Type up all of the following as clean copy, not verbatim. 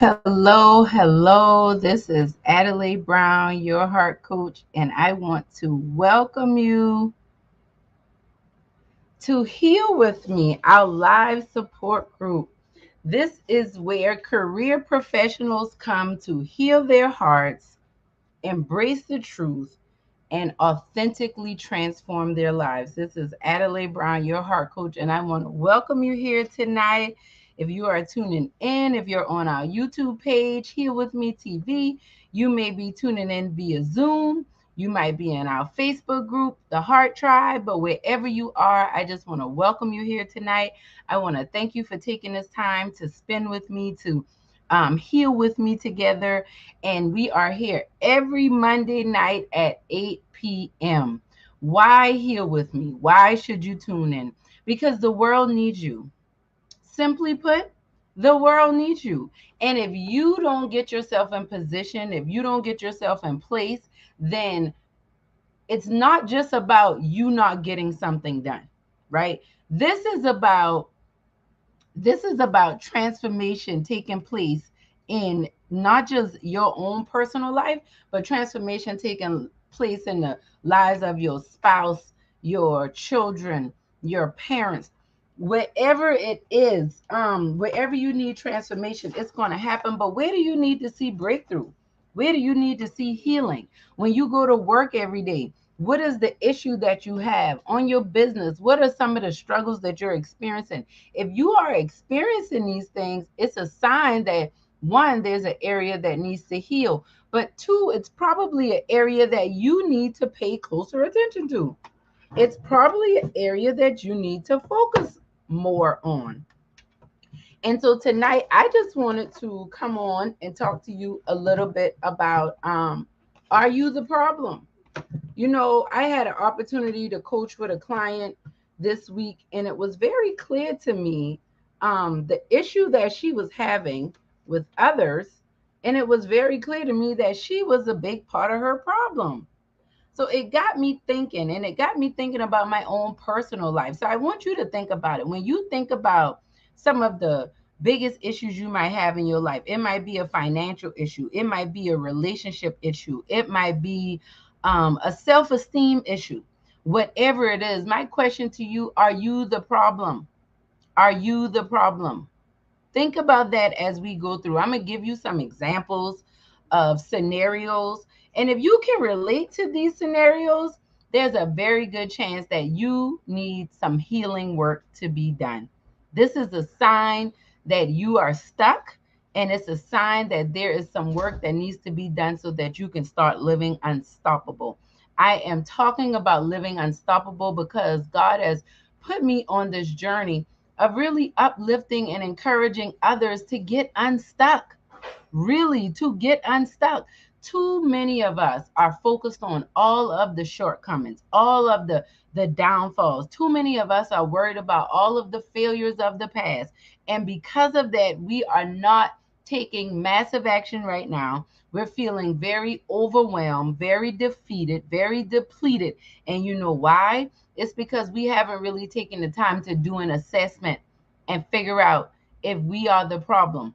Hello, hello. This is Adelai Brown, your heart coach, and I want to welcome you to Heal With Me, our live support group. This is where career professionals come to heal their hearts, embrace the truth, and authentically transform their lives. This is Adelai Brown, your heart coach, and I want to welcome you here tonight. If you are tuning in, if you're on our YouTube page, Here With Me TV, you may be tuning in via Zoom. You might be in our Facebook group, the Heart Tribe, but wherever you are, I just want to welcome you here tonight. I want to thank you for taking this time to spend with me, to heal with me together. And we are here every Monday night at 8 p.m. Why heal with me? Why should you tune in? Because the world needs you. Simply put, the world needs you. And if you don't get yourself in position, if you don't get yourself in place, then it's not just about you not getting something done, right? This is about transformation taking place in not just your own personal life, but transformation taking place in the lives of your spouse, your children, your parents, wherever it is. Wherever you need transformation, it's going to happen. But where do you need to see breakthrough? Where do you need to see healing? When you go to work every day, what is the issue that you have on your business? What are some of the struggles that you're experiencing? If you are experiencing these things, it's a sign that one, there's an area that needs to heal, but two, it's probably an area that you need to pay closer attention to. It's probably an area that you need to focus more on. And so tonight, I just wanted to come on and talk to you a little bit about are you the problem? You know, I had an opportunity to coach with a client this week, and it was very clear to me the issue that she was having with others. And it was very clear to me that she was a big part of her problem. So it got me thinking, and it got me thinking about my own personal life. So I want you to think about it. When you think about some of the biggest issues you might have in your life, it might be a financial issue, it might be a relationship issue, it might be a self esteem issue. Whatever it is, my question to you, are you the problem? Are you the problem? Think about that as we go through. I'm going to give you some examples of scenarios. And if you can relate to these scenarios, there's a very good chance that you need some healing work to be done. This is a sign that you are stuck, and it's a sign that there is some work that needs to be done so that you can start living unstoppable. I am talking about living unstoppable because God has put me on this journey of really uplifting and encouraging others to get unstuck, really to get unstuck. Too many of us are focused on all of the shortcomings, all of the downfalls. Too many of us are worried about all of the failures of the past. And because of that, we are not taking massive action right now. We're feeling very overwhelmed, very defeated, very depleted. And you know why? It's because we haven't really taken the time to do an assessment and figure out if we are the problem.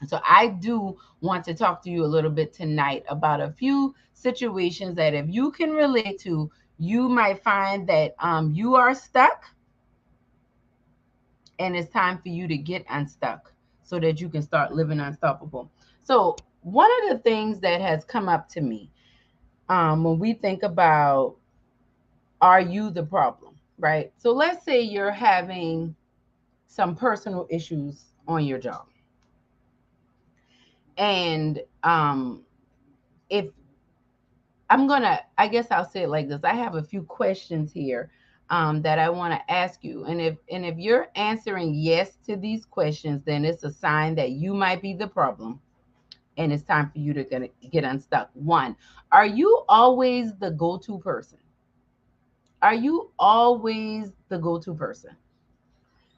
So I do want to talk to you a little bit tonight about a few situations that if you can relate to, you might find that you are stuck and it's time for you to get unstuck so that you can start living unstoppable. So one of the things that has come up to me when we think about are you the problem, right? So let's say you're having some personal issues on your job. And if I guess I'll say it like this. I have a few questions here that I want to ask you. And if you're answering yes to these questions, then it's a sign that you might be the problem and it's time for you to get unstuck. One, are you always the go-to person? Are you always the go-to person?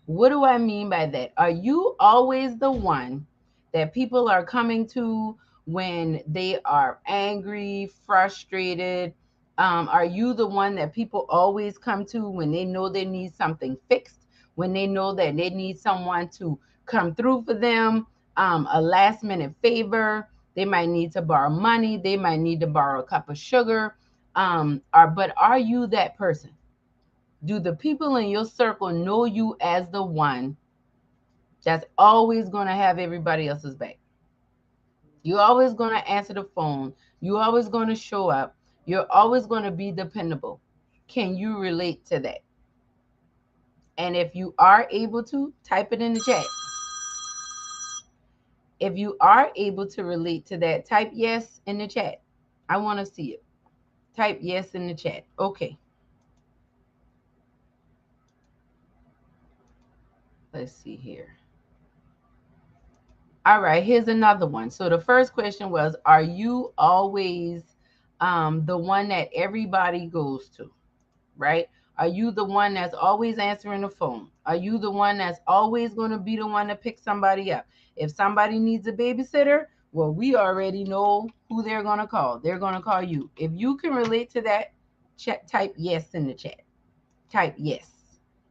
What do I mean by that? Are you always the one that people are coming to when they are angry, frustrated? Are you the one that people always come to when they know they need something fixed, when they know that they need someone to come through for them? a last minute favor. They might need to borrow money. They might need to borrow a cup of sugar. But are you that person? Do the people in your circle know you as the one that's always going to have everybody else's back? You're always going to answer the phone. You're always going to show up. You're always going to be dependable. Can you relate to that? And if you are able to, type it in the chat. If you are able to relate to that, type yes in the chat. I want to see it. Type yes in the chat. Okay. Let's see here. All right, here's another one. So the first question was, are you always the one that everybody goes to, right? Are you the one that's always answering the phone? Are you the one that's always going to be the one to pick somebody up? If somebody needs a babysitter, well, we already know who they're going to call. They're going to call you. If you can relate to that, type yes in the chat. Type yes.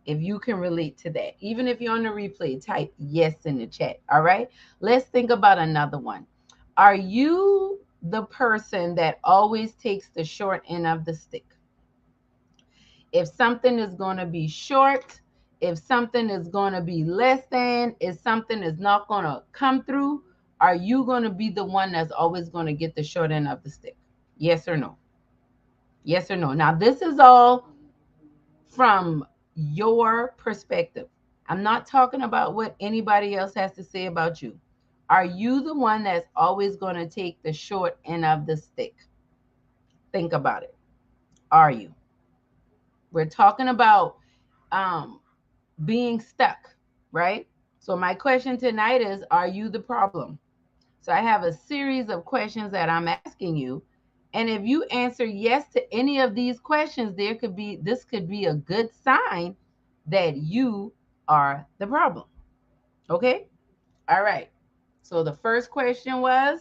If you can relate to that, even if you're on the replay, type yes in the chat. All right. Let's think about another one. Are you the person that always takes the short end of the stick? If something is going to be short, if something is going to be less than, if something is not going to come through, are you going to be the one that's always going to get the short end of the stick? Yes or no? Yes or no? Now, this is all from your perspective. I'm not talking about what anybody else has to say about you. Are you the one that's always going to take the short end of the stick? Think about it. Are you? We're talking about being stuck, right? So my question tonight is, are you the problem? So I have a series of questions that I'm asking you. And if you answer yes to any of these questions, this could be a good sign that you are the problem. Okay? All right. So the first question was,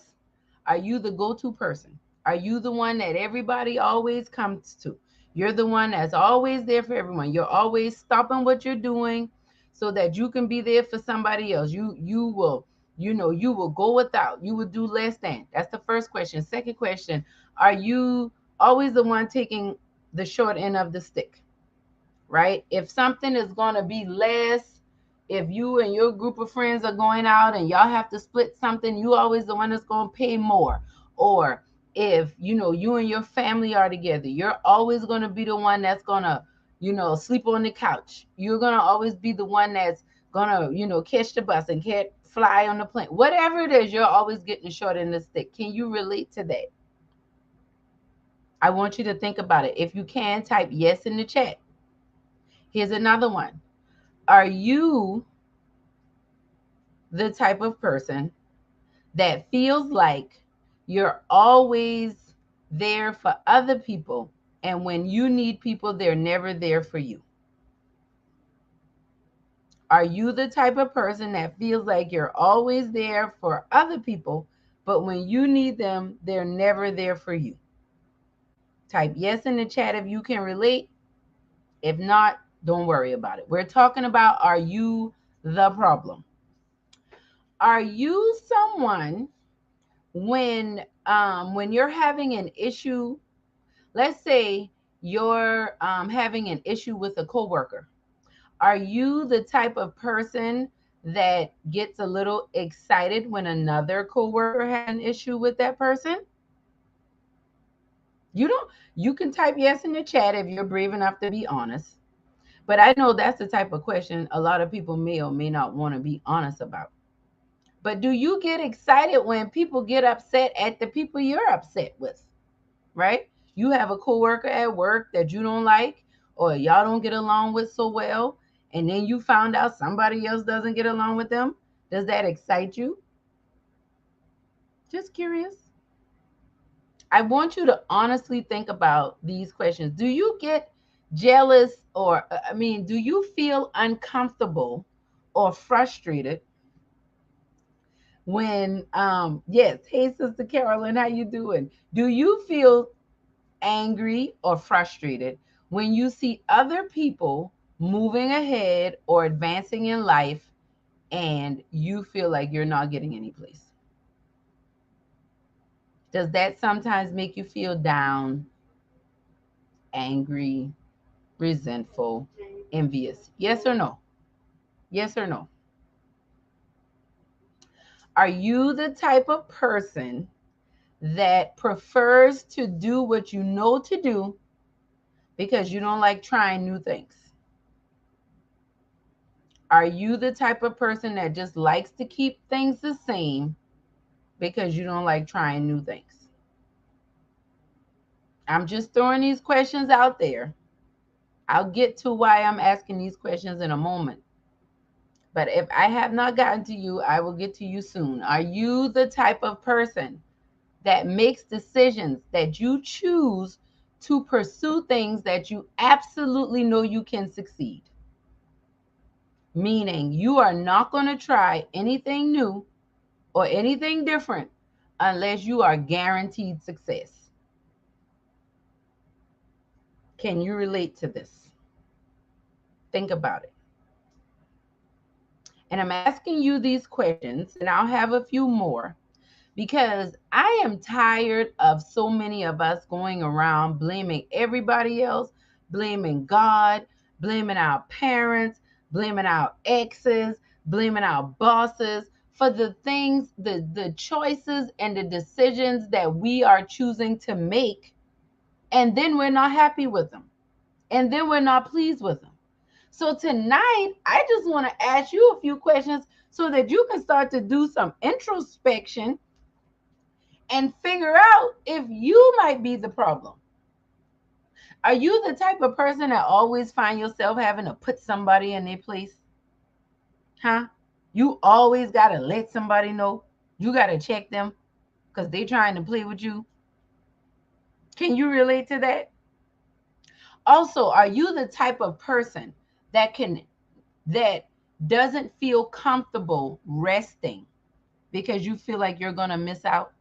are you the go-to person? Are you the one that everybody always comes to? You're the one that's always there for everyone. You're always stopping what you're doing so that you can be there for somebody else. You will, you will go without. You will do less than. That's the first question. Second question, are you always the one taking the short end of the stick? Right? If something is going to be less, if you and your group of friends are going out and y'all have to split something, you always the one that's going to pay more. Or if, you and your family are together, you're always going to be the one that's going to, sleep on the couch. You're going to always be the one that's going to, catch the bus and can't fly on the plane. Whatever it is, you're always getting short in the stick. Can you relate to that? I want you to think about it. If you can, type yes in the chat. Here's another one. Are you the type of person that feels like you're always there for other people, and when you need people, they're never there for you? Are you the type of person that feels like you're always there for other people, but when you need them, they're never there for you? Type yes in the chat if you can relate. If not, don't worry about it. We're talking about, are you the problem? Are you someone when you're having an issue, let's say you're having an issue with a coworker, are you the type of person that gets a little excited when another coworker has an issue with that person? You can type yes in the chat if you're brave enough to be honest. But I know that's the type of question a lot of people may or may not want to be honest about. But do you get excited when people get upset at the people you're upset with? Right? You have a coworker at work that you don't like, or y'all don't get along with so well, and then you found out somebody else doesn't get along with them. Does that excite you? Just curious. I want you to honestly think about these questions. Do you get jealous, or do you feel uncomfortable or frustrated when yes, hey Sister Carolyn, how you doing? Do you feel angry or frustrated when you see other people moving ahead or advancing in life and you feel like you're not getting any place? Does that sometimes make you feel down, angry, resentful, envious? Yes or no? Yes or no? Are you the type of person that prefers to do what you know to do because you don't like trying new things? Are you the type of person that just likes to keep things the same because you don't like trying new things? I'm just throwing these questions out there. I'll get to why I'm asking these questions in a moment. But if I have not gotten to you, I will get to you soon. Are you the type of person that makes decisions, that you choose to pursue things that you absolutely know you can succeed? Meaning you are not going to try anything new or anything different unless you are guaranteed success. Can you relate to this? Think about it. And I'm asking you these questions, and I'll have a few more, because I am tired of so many of us going around blaming everybody else, blaming God, blaming our parents, blaming our exes, blaming our bosses for the things, the choices and the decisions that we are choosing to make. And then we're not happy with them. And then we're not pleased with them. So tonight, I just want to ask you a few questions so that you can start to do some introspection and figure out if you might be the problem. Are you the type of person that always find yourself having to put somebody in their place? Huh? You always got to let somebody know. You got to check them because they trying to play with you. Can you relate to that? Also, are you the type of person that doesn't feel comfortable resting because you feel like you're going to miss out?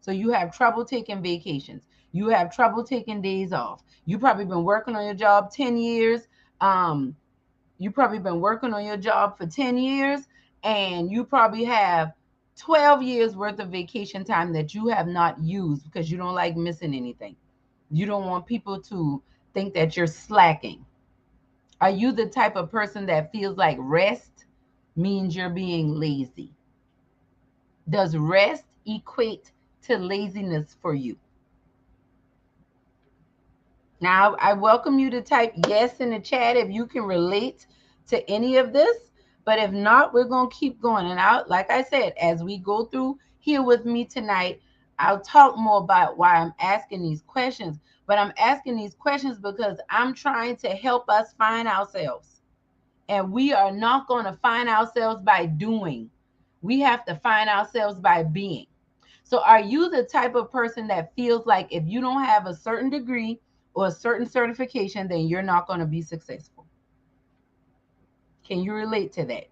So you have trouble taking vacations. You have trouble taking days off. You probably been working on your job 10 years. You probably been working on your job for 10 years, and you probably have 12 years worth of vacation time that you have not used because you don't like missing anything. You don't want people to think that you're slacking. Are you the type of person that feels like rest means you're being lazy? Does rest equate to laziness for you? Now, I welcome you to type yes in the chat if you can relate to any of this. But if not, we're going to keep going. And like I said, as we go through here with me tonight, I'll talk more about why I'm asking these questions. But I'm asking these questions because I'm trying to help us find ourselves. And we are not going to find ourselves by doing. We have to find ourselves by being. So are you the type of person that feels like if you don't have a certain degree or a certain certification, then you're not going to be successful? Can you relate to that?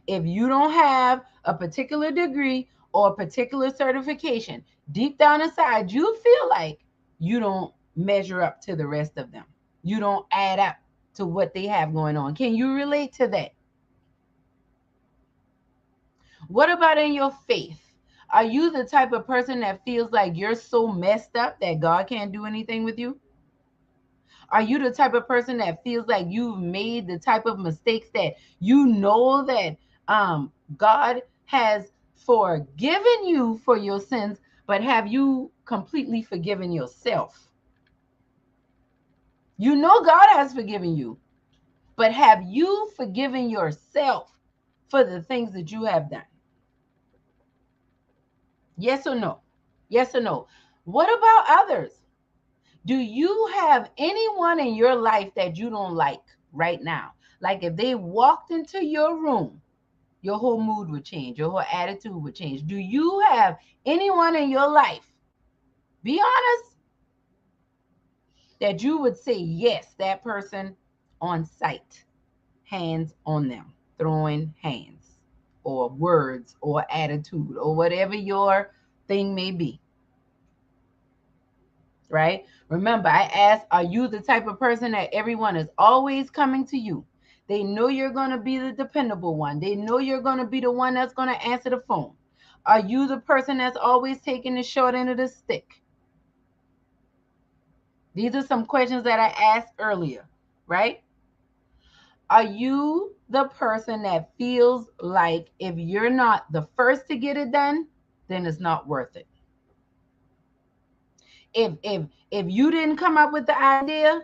If you don't have a particular degree or a particular certification, deep down inside, you feel like you don't measure up to the rest of them. You don't add up to what they have going on. Can you relate to that? What about in your faith? Are you the type of person that feels like you're so messed up that God can't do anything with you? Are you the type of person that feels like you've made the type of mistakes that you know that God has forgiven you for your sins, but have you completely forgiven yourself? You know God has forgiven you, but have you forgiven yourself for the things that you have done? Yes or no? Yes or no? What about others? Do you have anyone in your life that you don't like right now? Like if they walked into your room, your whole mood would change, your whole attitude would change. Do you have anyone in your life, be honest, that you would say, yes, that person on sight, hands on them, throwing hands or words or attitude or whatever your thing may be? Right? Remember, I asked, are you the type of person that everyone is always coming to you? They know you're going to be the dependable one. They know you're going to be the one that's going to answer the phone. Are you the person that's always taking the short end of the stick? These are some questions that I asked earlier, right? Are you the person that feels like if you're not the first to get it done, then it's not worth it? If you didn't come up with the idea,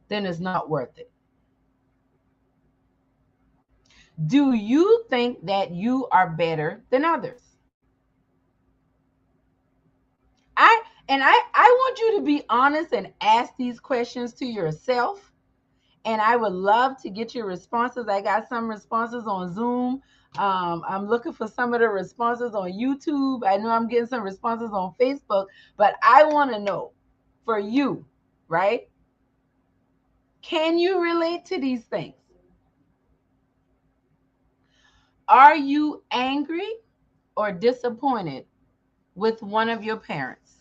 then it's not worth it. Do you think that you are better than others? I want you to be honest and ask these questions to yourself. And I would love to get your responses. I got some responses on Zoom. I'm looking for some of the responses on YouTube. I know I'm getting some responses on Facebook, but I want to know for you, right? Can you relate to these things? Are you angry or disappointed with one of your parents,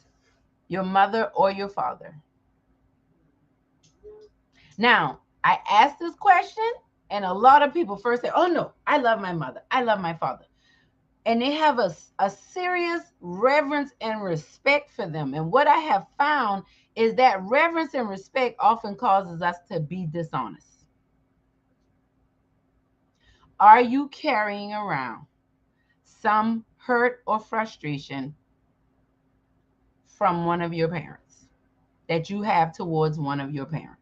your mother or your father? Now, I asked this question, and a lot of people first say, oh no, I love my mother, I love my father. And they have a serious reverence and respect for them. And what I have found is that reverence and respect often causes us to be dishonest. Are you carrying around some hurt or frustration from one of your parents that you have towards one of your parents?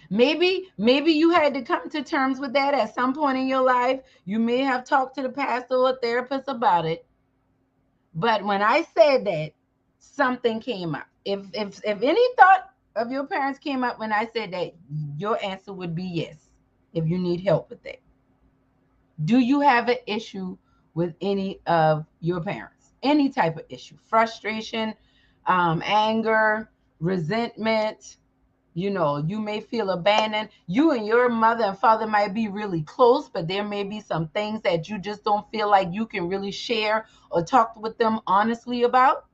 Maybe you had to come to terms with that at some point in your life. You may have talked to the pastor or therapist about it. But when I said that, something came up. If any thought of your parents came up when I said that, your answer would be yes, if you need help with that. Do you have an issue with any of your parents? Any type of issue, frustration, anger, resentment. You may feel abandoned. You and your mother and father might be really close, but there may be some things that you just don't feel like you can really share or talk with them honestly about.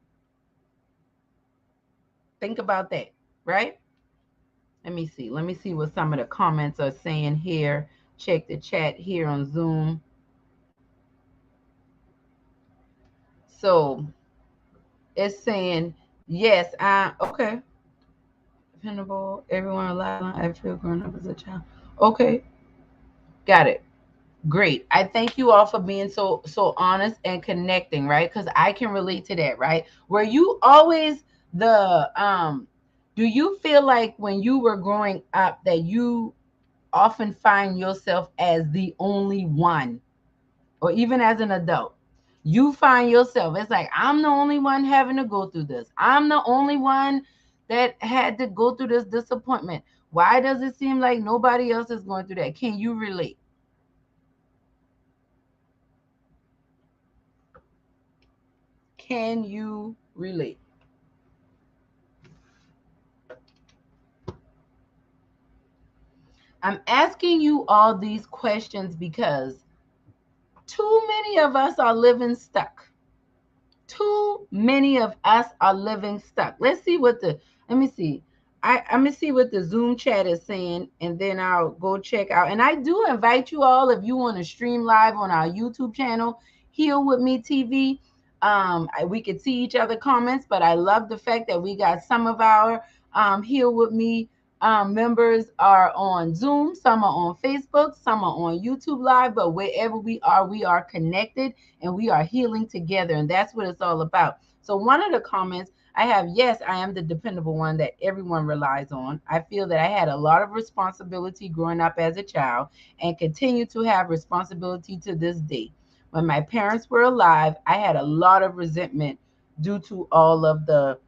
Think about that, right? Let me see what some of the comments are saying here. Check the chat here on Zoom. So it's saying, yes, okay. Dependable, everyone alive, I feel grown up as a child. Okay, got it. Great. I thank you all for being so honest and connecting, right? Because I can relate to that, right? Were you always do you feel like when you were growing up that you often find yourself as the only one, or even as an adult, you find yourself, it's like, I'm the only one having to go through this. I'm the only one that had to go through this disappointment. Why does it seem like nobody else is going through that? Can you relate? Can you relate? I'm asking you all these questions because too many of us are living stuck. Too many of us are living stuck. Let me see. Let me see what the Zoom chat is saying, and then I'll go check out. And I do invite you all, if you want to stream live on our YouTube channel, Heal With Me TV. We could see each other comments, but I love the fact that we got some of our Heal With Me members are on Zoom, some are on Facebook, some are on YouTube Live, but wherever we are connected and we are healing together. And that's what it's all about. So one of the comments I have, yes, I am the dependable one that everyone relies on. I feel that I had a lot of responsibility growing up as a child and continue to have responsibility to this day. When my parents were alive, I had a lot of resentment due to all of the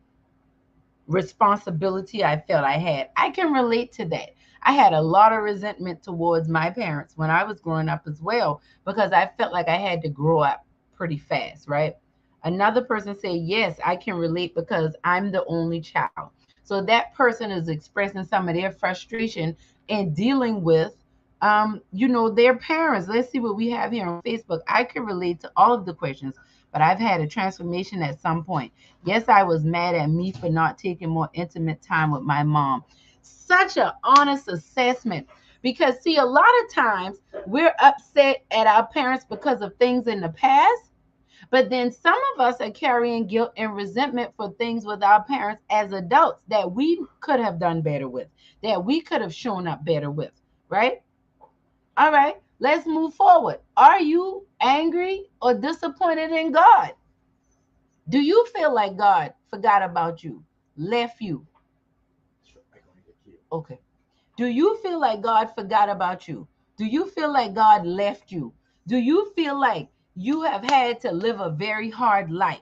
responsibility I felt I had. I can relate to that. I had a lot of resentment towards my parents when I was growing up as well, because I felt like I had to grow up pretty fast, right? Another person said, yes, I can relate because I'm the only child. So that person is expressing some of their frustration in dealing with their parents. Let's see what we have here on Facebook. I can relate to all of the questions, but I've had a transformation at some point. Yes, I was mad at me for not taking more intimate time with my mom. Such an honest assessment. Because see, a lot of times we're upset at our parents because of things in the past, but then some of us are carrying guilt and resentment for things with our parents as adults that we could have done better with, that we could have shown up better with, right? All right, let's move forward. Are you angry or disappointed in God? Do you feel like God forgot about you, left you? Okay. Do you feel like God forgot about you? Do you feel like God left you? Do you feel like you have had to live a very hard life?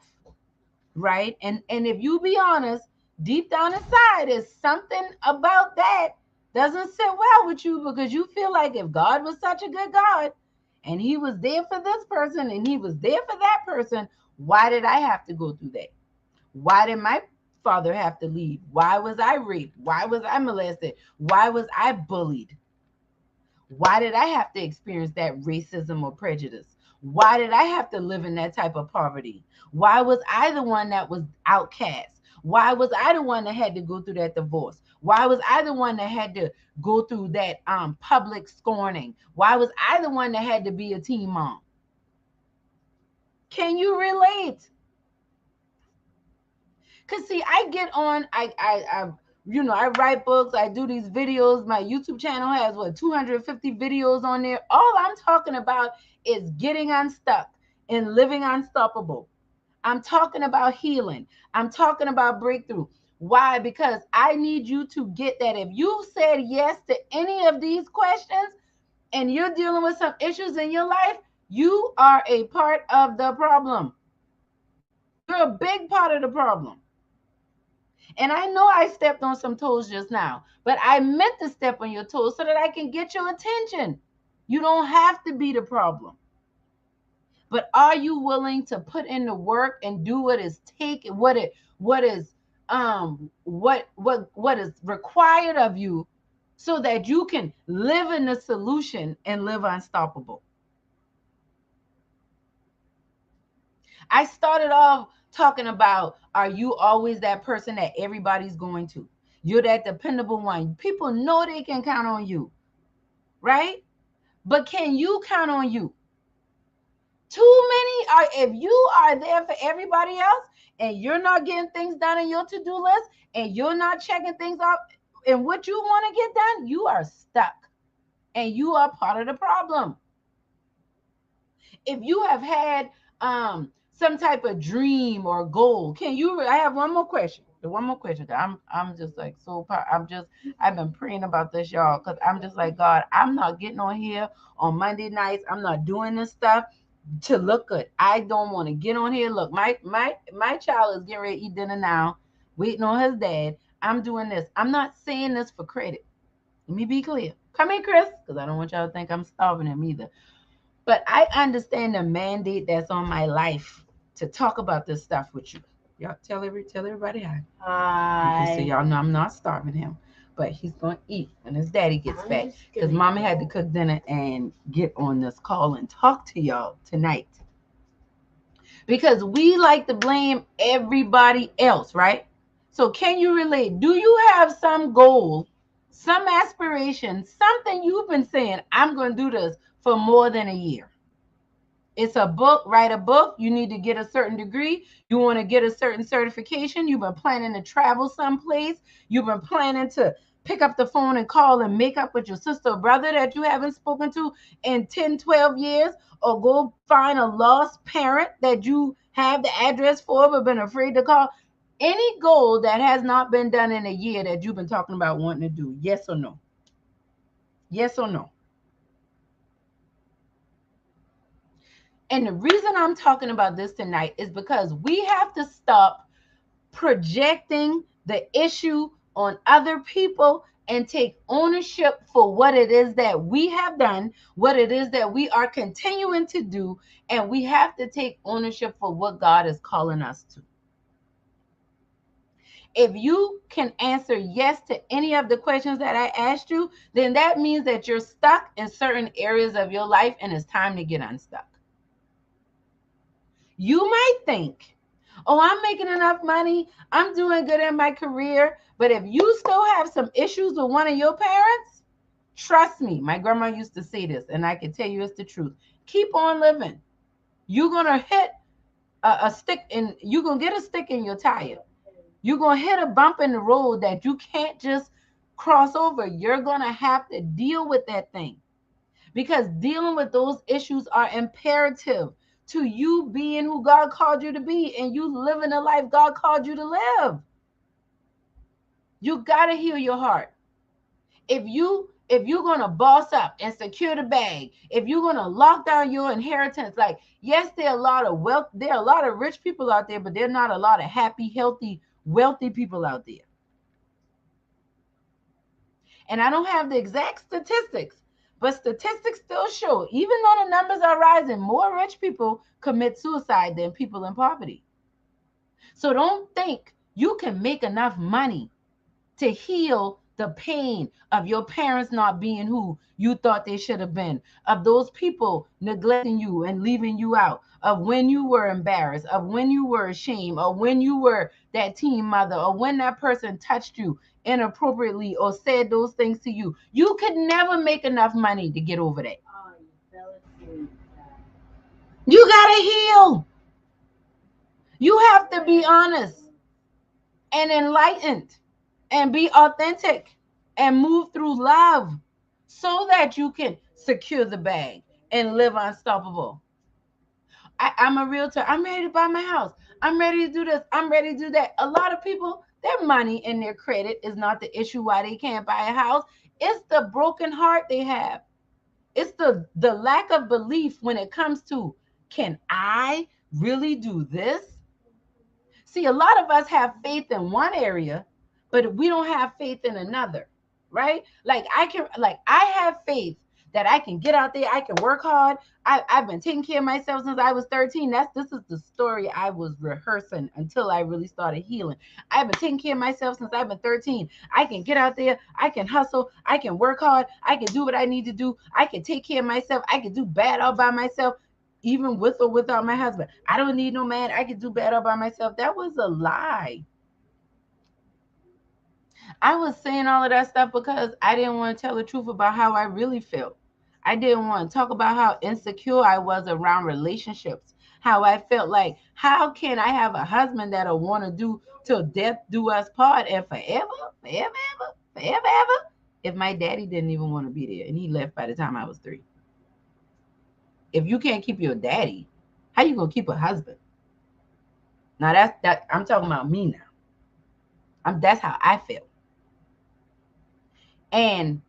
Right? And if you be honest, deep down inside is something about that doesn't sit well with you, because you feel like if God was such a good God and he was there for this person and he was there for that person, why did I have to go through that? Why did my father have to leave? Why was I raped? Why was I molested? Why was I bullied? Why did I have to experience that racism or prejudice? Why did I have to live in that type of poverty? Why was I the one that was outcast? Why was I the one that had to go through that divorce? Why was I the one that had to go through that public scorning? Why was I the one that had to be a teen mom? Can you relate? Cause see, I get on, I write books, I do these videos. My YouTube channel has 250 videos on there. All I'm talking about is getting unstuck and living unstoppable. I'm talking about healing. I'm talking about breakthrough. Why? Because I need you to get that. If you said yes to any of these questions and you're dealing with some issues in your life, you are a part of the problem. You're a big part of the problem. And I know I stepped on some toes just now, but I meant to step on your toes so that I can get your attention. You don't have to be the problem. But are you willing to put in the work and do what is what is required of you so that you can live in the solution and live unstoppable? I started off talking about, are you always that person that everybody's going to? You're that dependable one. People know they can count on you, right? But can you count on you? Too many are, if you are there for everybody else and you're not getting things done in your to-do list and you're not checking things off and what you want to get done, you are stuck and you are part of the problem. If you have had some type of dream or goal, can you, I have one more question. The one more question. I'm just like I've been praying about this, y'all, because I'm just like, God, I'm not getting on here on Monday nights. I'm not doing this stuff to look good. I don't want to get on here. Look, my child is getting ready to eat dinner now, waiting on his dad. I'm doing this. I'm not saying this for credit. Let me be clear. Come in, Chris, because I don't want y'all to think I'm starving him either. But I understand the mandate that's on my life to talk about this stuff with you. Y'all tell everybody hi. Hi. So y'all know I'm not starving him, but he's gonna eat when his daddy gets back. Because Mama had to cook dinner and get on this call and talk to y'all tonight. Because we like to blame everybody else, right? So can you relate? Do you have some goal, some aspiration, something you've been saying, I'm gonna do this for more than a year? It's a book, write a book. You need to get a certain degree. You want to get a certain certification. You've been planning to travel someplace. You've been planning to pick up the phone and call and make up with your sister or brother that you haven't spoken to in 10, 12 years, or go find a lost parent that you have the address for but been afraid to call. Any goal that has not been done in a year that you've been talking about wanting to do, yes or no? Yes or no? And the reason I'm talking about this tonight is because we have to stop projecting the issue on other people and take ownership for what it is that we have done, what it is that we are continuing to do, and we have to take ownership for what God is calling us to. If you can answer yes to any of the questions that I asked you, then that means that you're stuck in certain areas of your life and it's time to get unstuck. You might think, oh, I'm making enough money, I'm doing good in my career, but if you still have some issues with one of your parents, Trust me, my grandma used to say this, and I can tell you it's the truth. Keep on living. You're gonna hit a stick in. You're gonna get a stick in your tire. You're gonna hit a bump in the road that you can't just cross over. You're gonna have to deal with that thing, because dealing with those issues are imperative to you being who God called you to be and you living the life God called you to live. You gotta heal your heart. If you're gonna boss up and secure the bag, if you're gonna lock down your inheritance, like, yes, there are a lot of wealth, there are a lot of rich people out there, but there are not a lot of happy, healthy, wealthy people out there. And I don't have the exact statistics, but statistics still show, even though the numbers are rising, more rich people commit suicide than people in poverty. So don't think you can make enough money to heal the pain of your parents not being who you thought they should have been, of those people neglecting you and leaving you out, of when you were embarrassed, of when you were ashamed, or when you were that teen mother, or when that person touched you inappropriately or said those things to you. You could never make enough money to get over that. You gotta heal. You have to be honest and enlightened and be authentic and move through love so that you can secure the bag and live unstoppable. I'm a realtor. I'm ready to buy my house. I'm ready to do this. I'm ready to do that. A lot of people, their money and their credit is not the issue why they can't buy a house. It's the broken heart they have. It's the lack of belief when it comes to, can I really do this? See, a lot of us have faith in one area, but we don't have faith in another, right? Like I have faith that I can get out there, I can work hard. I've been taking care of myself since I was 13. This is the story I was rehearsing until I really started healing. I've been taking care of myself since I've been 13. I can get out there, I can hustle, I can work hard, I can do what I need to do, I can take care of myself, I can do bad all by myself, even with or without my husband. I don't need no man. I can do better by myself. That was a lie. I was saying all of that stuff because I didn't want to tell the truth about how I really felt. I didn't want to talk about how insecure I was around relationships, how I felt like, how can I have a husband that'll want to do till death do us part and forever, forever, ever, forever, ever, if my daddy didn't even want to be there and he left by the time I was 3. If you can't keep your daddy, how you gonna keep a husband? Now that I'm talking about me now. That's how I feel. And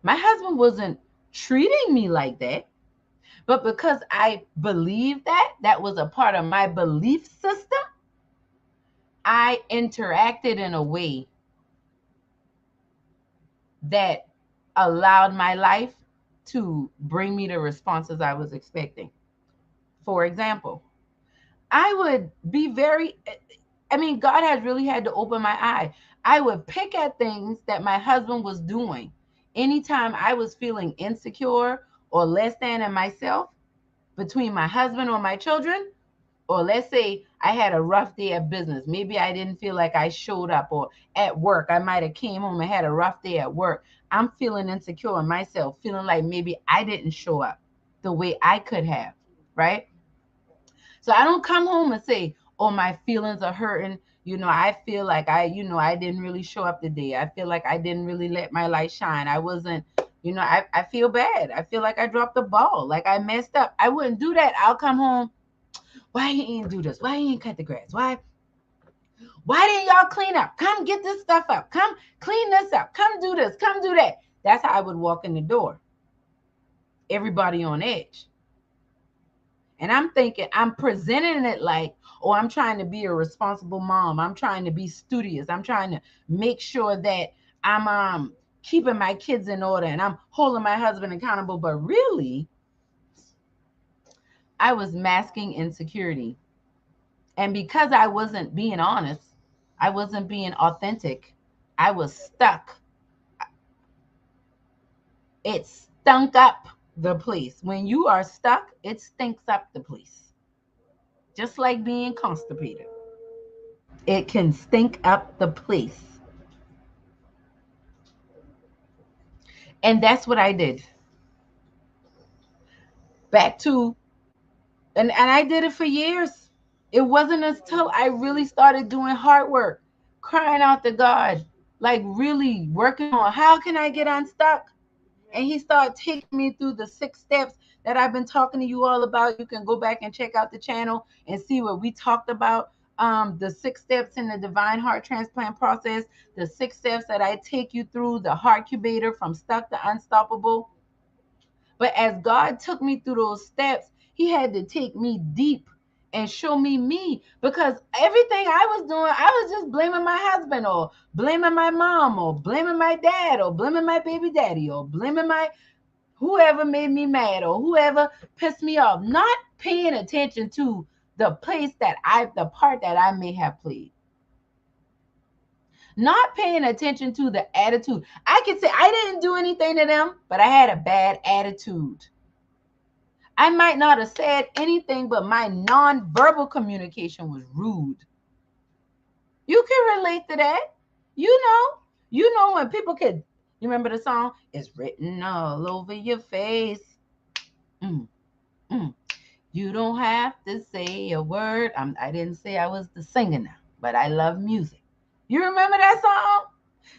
my husband wasn't treating me like that, but because I believed that was a part of my belief system, I interacted in a way that allowed my life to bring me the responses I was expecting. For example, I would be very, I mean, God has really had to open my eye. I would pick at things that my husband was doing. Anytime I was feeling insecure or less than in myself, between my husband or my children, or let's say I had a rough day at business. Maybe I didn't feel like I showed up, or at work, I might have came home and had a rough day at work. I'm feeling insecure in myself, feeling like maybe I didn't show up the way I could have, right? So I don't come home and say, oh, my feelings are hurting. I feel like I didn't really show up today. I feel like I didn't really let my light shine. I wasn't, I feel bad. I feel like I dropped the ball, like I messed up. I wouldn't do that. I'll come home. Why you ain't do this? Why you ain't cut the grass? Why didn't y'all clean up? Come get this stuff up. Come clean this up. Come do this. Come do that. That's how I would walk in the door. Everybody on edge. And I'm thinking, I'm presenting it like, oh, I'm trying to be a responsible mom. I'm trying to be studious. I'm trying to make sure that I'm keeping my kids in order and I'm holding my husband accountable. But really, I was masking insecurity. And because I wasn't being honest, I wasn't being authentic, I was stuck. It stunk up the place. When you are stuck, it stinks up the place. Just like being constipated. It can stink up the place. And that's what I did. Back to, and I did it for years. It wasn't until I really started doing hard work, crying out to God, like really working on how can I get unstuck? And he started taking me through the 6 steps that I've been talking to you all about. You can go back and check out the channel and see what we talked about. The 6 steps in the divine heart transplant process, the 6 steps that I take you through, the heart cubator from stuck to unstoppable. But as God took me through those steps, he had to take me deep and show me because everything I was doing, I was just blaming my husband or blaming my mom or blaming my dad or blaming my baby daddy or blaming my whoever made me mad or whoever pissed me off, not paying attention to the the part that I may have played. Not paying attention to the attitude. I could say I didn't do anything to them, but I had a bad attitude. I might not have said anything, but my nonverbal communication was rude. You can relate to that. You know when people could, you remember the song? It's written all over your face. Mm, mm. You don't have to say a word. I didn't say I was the singer now, but I love music. You remember that song?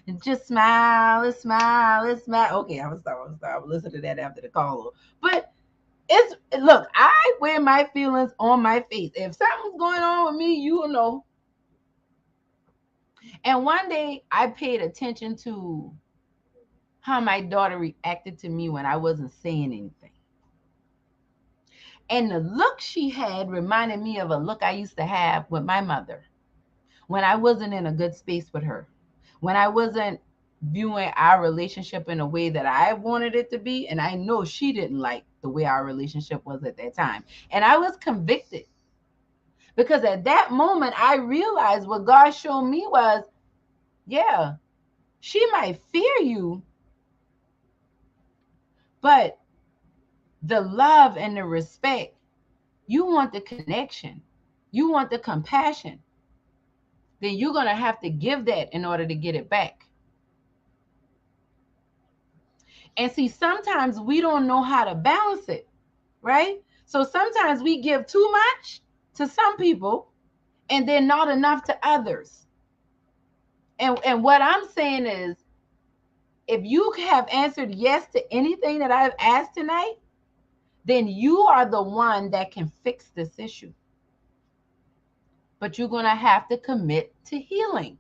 And just smile and smile and smile. Okay, I'm gonna stop. I will listen to that after the call. But look, I wear my feelings on my face. If something's going on with me, you will know. And one day I paid attention to how my daughter reacted to me when I wasn't saying anything. And the look she had reminded me of a look I used to have with my mother when I wasn't in a good space with her, when I wasn't viewing our relationship in a way that I wanted it to be. And I know she didn't like the way our relationship was at that time. And I was convicted because at that moment, I realized what God showed me was, yeah, she might fear you, but the love and the respect, you want the connection, you want the compassion, then you're going to have to give that in order to get it back. And see, sometimes we don't know how to balance it, right? So sometimes we give too much to some people and then not enough to others. And what I'm saying is, if you have answered yes to anything that I've asked tonight, then you are the one that can fix this issue. But you're going to have to commit to healing.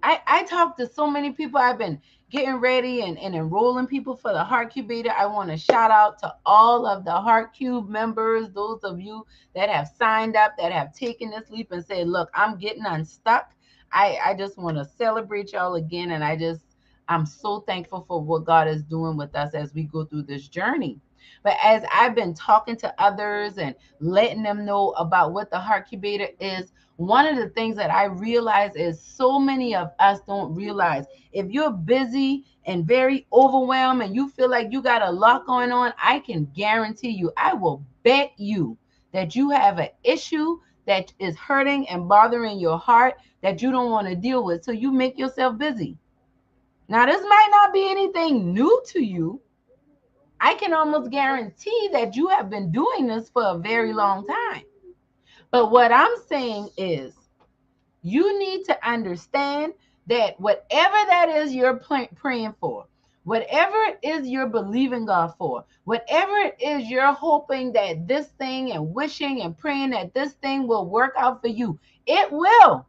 I talked to so many people. I've been getting ready and enrolling people for the Heart Cubator. I want to shout out to all of the Heart Cube members, those of you that have signed up, that have taken this leap and said, look, I'm getting unstuck. I just want to celebrate y'all again. And I'm so thankful for what God is doing with us as we go through this journey. But as I've been talking to others and letting them know about what the Heart Cubator is, one of the things that I realize is so many of us don't realize, if you're busy and very overwhelmed and you feel like you got a lot going on, I can guarantee you, I will bet you that you have an issue that is hurting and bothering your heart that you don't want to deal with. So you make yourself busy. Now, this might not be anything new to you. I can almost guarantee that you have been doing this for a very long time. But what I'm saying is, you need to understand that whatever that is you're praying for, whatever it is you're believing God for, whatever it is you're hoping that this thing and wishing and praying that this thing will work out for you, it will.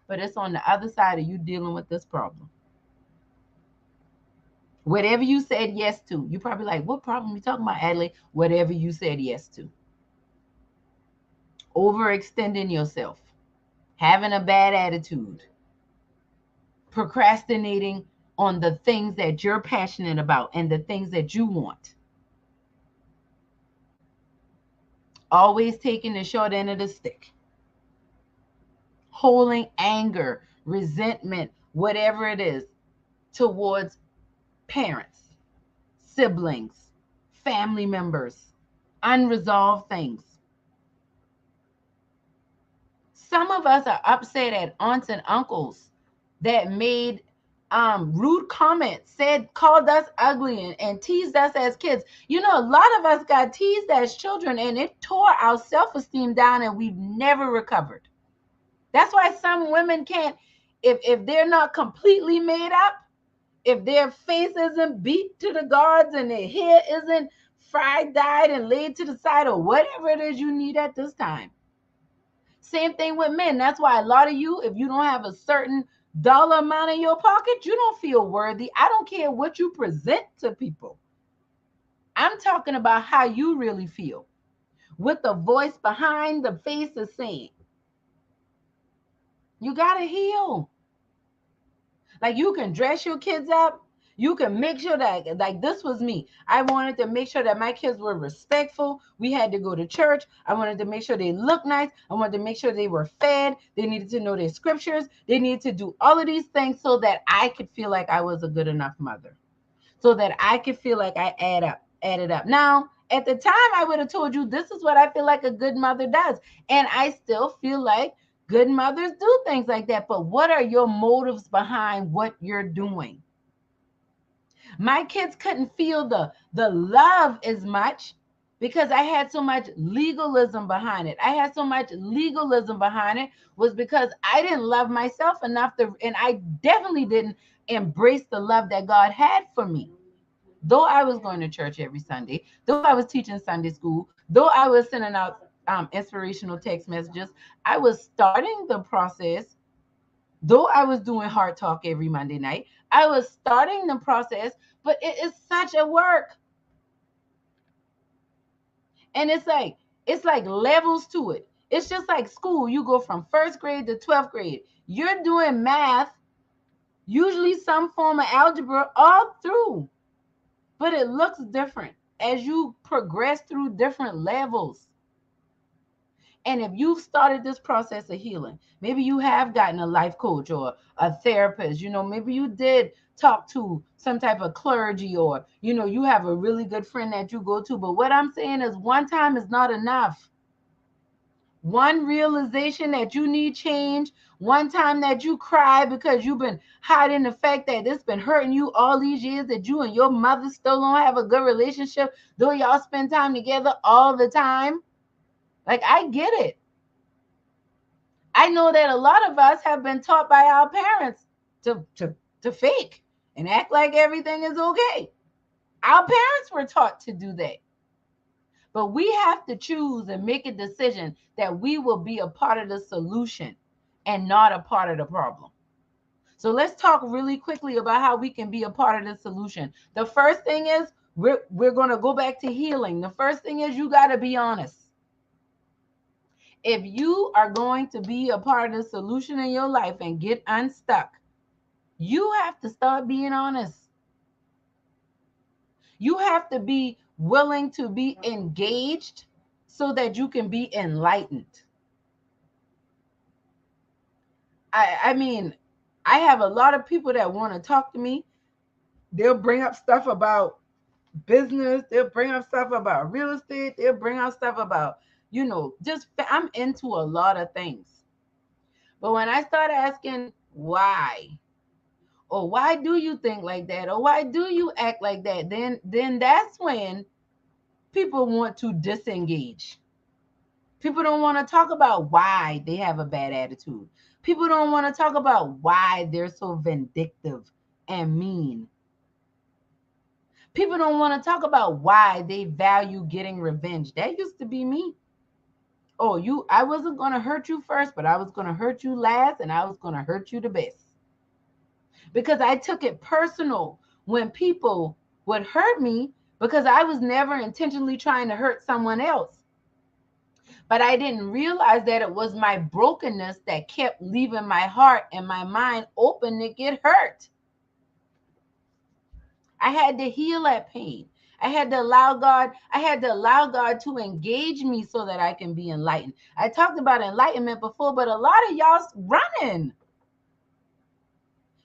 But it's on the other side of you dealing with this problem. Whatever you said yes to, you're probably like, what problem are you talking about, Adelaide? Whatever you said yes to. Overextending yourself, having a bad attitude, procrastinating on the things that you're passionate about and the things that you want. Always taking the short end of the stick. Holding anger, resentment, whatever it is, towards parents, siblings, family members, unresolved things. Some of us are upset at aunts and uncles that made rude comments, called us ugly and teased us as kids. You know, a lot of us got teased as children, and it tore our self-esteem down, and we've never recovered. That's why some women can't, if they're not completely made up, if their face isn't beat to the gods and their hair isn't fried, dyed, and laid to the side, or whatever it is you need at this time. Same thing with men. That's why a lot of you, if you don't have a certain dollar amount in your pocket, you don't feel worthy. I don't care what you present to people. I'm talking about how you really feel, with the voice behind the face is saying. You got to heal. Like, you can dress your kids up. You can make sure that, like, this was me. I wanted to make sure that my kids were respectful. We had to go to church. I wanted to make sure they looked nice. I wanted to make sure they were fed. They needed to know their scriptures. They needed to do all of these things so that I could feel like I was a good enough mother, so that I could feel like I added up. Now, at the time, I would have told you this is what I feel like a good mother does. And I still feel like good mothers do things like that. But what are your motives behind what you're doing? My kids couldn't feel the love as much because I had so much legalism behind it. I had so much legalism behind it was because I didn't love myself enough to, and I definitely didn't embrace the love that God had for me. Though I was going to church every Sunday, though I was teaching Sunday school, though I was sending out inspirational text messages, I was starting the process. Though I was doing Heart Talk every Monday night, I was starting the process, but it is such a work. And it's like levels to it. It's just like school. You go from first grade to 12th grade. You're doing math, usually some form of algebra all through. But it looks different as you progress through different levels. And if you've started this process of healing, maybe you have gotten a life coach or a therapist, you know, maybe you did talk to some type of clergy, or, you know, you have a really good friend that you go to. But what I'm saying is, one time is not enough. One realization that you need change, one time that you cry because you've been hiding the fact that it's been hurting you all these years, that you and your mother still don't have a good relationship, though y'all spend time together all the time. Like, I get it. I know that a lot of us have been taught by our parents to fake and act like everything is okay. Our parents were taught to do that. But we have to choose and make a decision that we will be a part of the solution and not a part of the problem. So let's talk really quickly about how we can be a part of the solution. The first thing is, we're going to go back to healing. The first thing is, you got to be honest. If you are going to be a part of the solution in your life and get unstuck, you have to start being honest. You have to be willing to be engaged so that you can be enlightened. I mean, I have a lot of people that want to talk to me. They'll bring up stuff about business. They'll bring up stuff about real estate. They'll bring up stuff about, you know, just, I'm into a lot of things. But when I start asking why, or why do you think like that, or why do you act like that, then that's when people want to disengage. People don't want to talk about why they have a bad attitude. People don't want to talk about why they're so vindictive and mean. People don't want to talk about why they value getting revenge. That used to be me. Oh, I wasn't going to hurt you first, but I was going to hurt you last, and I was going to hurt you the best. Because I took it personal when people would hurt me, because I was never intentionally trying to hurt someone else. But I didn't realize that it was my brokenness that kept leaving my heart and my mind open to get hurt. I had to heal that pain. I had to allow God to engage me so that I can be enlightened. I talked about enlightenment before, but a lot of y'all's running.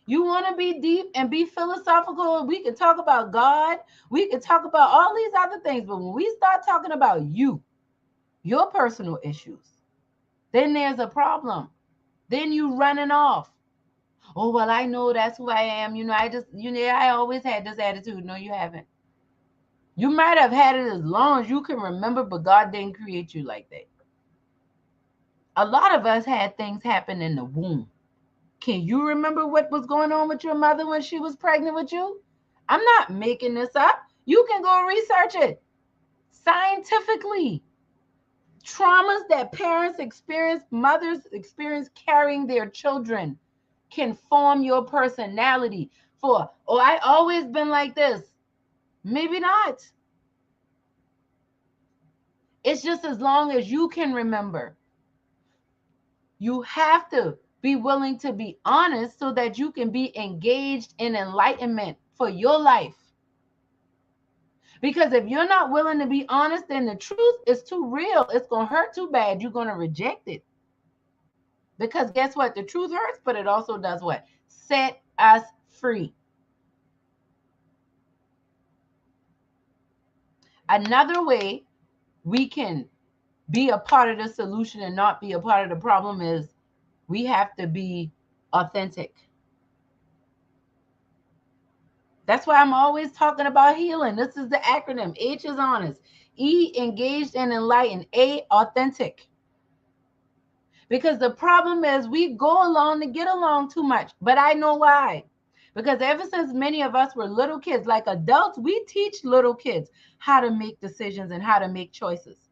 You want to be deep and be philosophical? We can talk about God. We can talk about all these other things. But when we start talking about your personal issues, then there's a problem. Then you running off. Oh, well, I know that's who I am. I always had this attitude. No, you haven't. You might have had it as long as you can remember, but God didn't create you like that. A lot of us had things happen in the womb. Can you remember what was going on with your mother when she was pregnant with you? I'm not making this up. You can go research it scientifically. Traumas that parents experience, mothers experience carrying their children can form your personality. Oh, I always been like this. Maybe not. It's just as long as you can remember. You have to be willing to be honest so that you can be engaged in enlightenment for your life. Because if you're not willing to be honest, then the truth is too real. It's going to hurt too bad. You're going to reject it. Because guess what? The truth hurts, but it also does what? Set us free. Another way we can be a part of the solution and not be a part of the problem is we have to be authentic. That's why I'm always talking about healing. This is the acronym. H is honest. E, engaged and enlightened. A, authentic. Because the problem is we go along to get along too much. But I know why. Because ever since many of us were little kids, like adults, we teach little kids how to make decisions and how to make choices.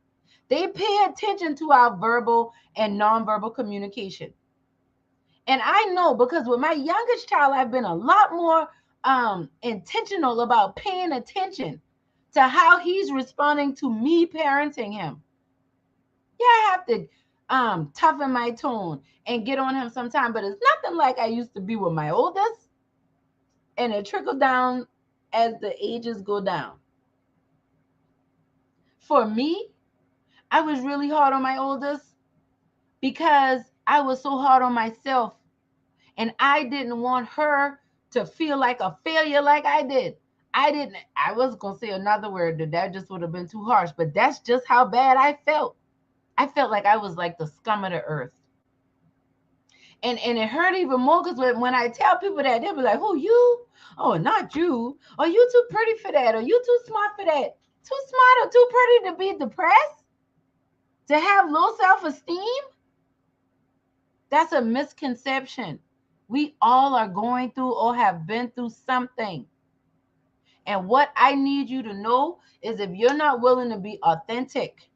They pay attention to our verbal and nonverbal communication. And I know because with my youngest child, I've been a lot more intentional about paying attention to how he's responding to me parenting him. Yeah, I have to toughen my tone and get on him sometime, but it's nothing like I used to be with my oldest. And it trickled down as the ages go down. For me, I was really hard on my oldest because I was so hard on myself. And I didn't want her to feel like a failure like I did. I was going to say another word that just would have been too harsh, but that's just how bad I felt. I felt like I was like the scum of the earth. And it hurt even more because when I tell people that, they'll be like, who, you? Oh, not you. Are you too pretty for that? Are you too smart for that? Too smart or too pretty to be depressed? To have low self-esteem? That's a misconception. We all are going through or have been through something. And what I need you to know is if you're not willing to be authentic,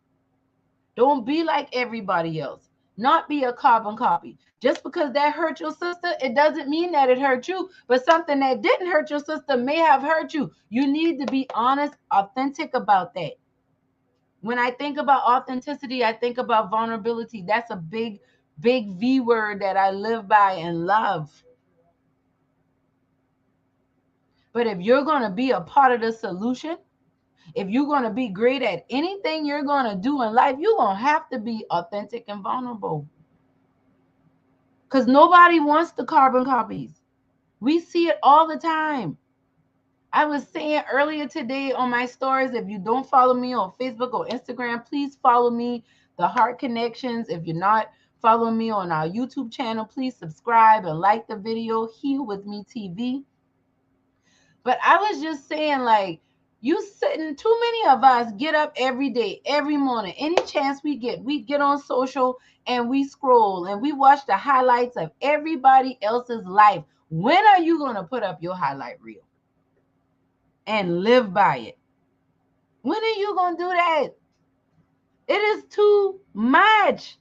don't be like everybody else. Not be a carbon copy. Just because that hurt your sister, it doesn't mean that it hurt you. But something that didn't hurt your sister may have hurt you. You need to be honest, authentic about that. When I think about authenticity, I think about vulnerability. That's a big, big V word that I live by and love. But if you're going to be a part of the solution, if you're going to be great at anything you're going to do in life, you're going to have to be authentic and vulnerable. Because nobody wants the carbon copies. We see it all the time. I was saying earlier today on my stories, if you don't follow me on Facebook or Instagram, please follow me, The Heart Connections. If you're not following me on our YouTube channel, please subscribe and like the video, Heal With Me TV. But I was just saying, like, too many of us get up every day, every morning, any chance we get on social and we scroll and we watch the highlights of everybody else's life. When are you going to put up your highlight reel and live by it? When are you going to do that? It is too much.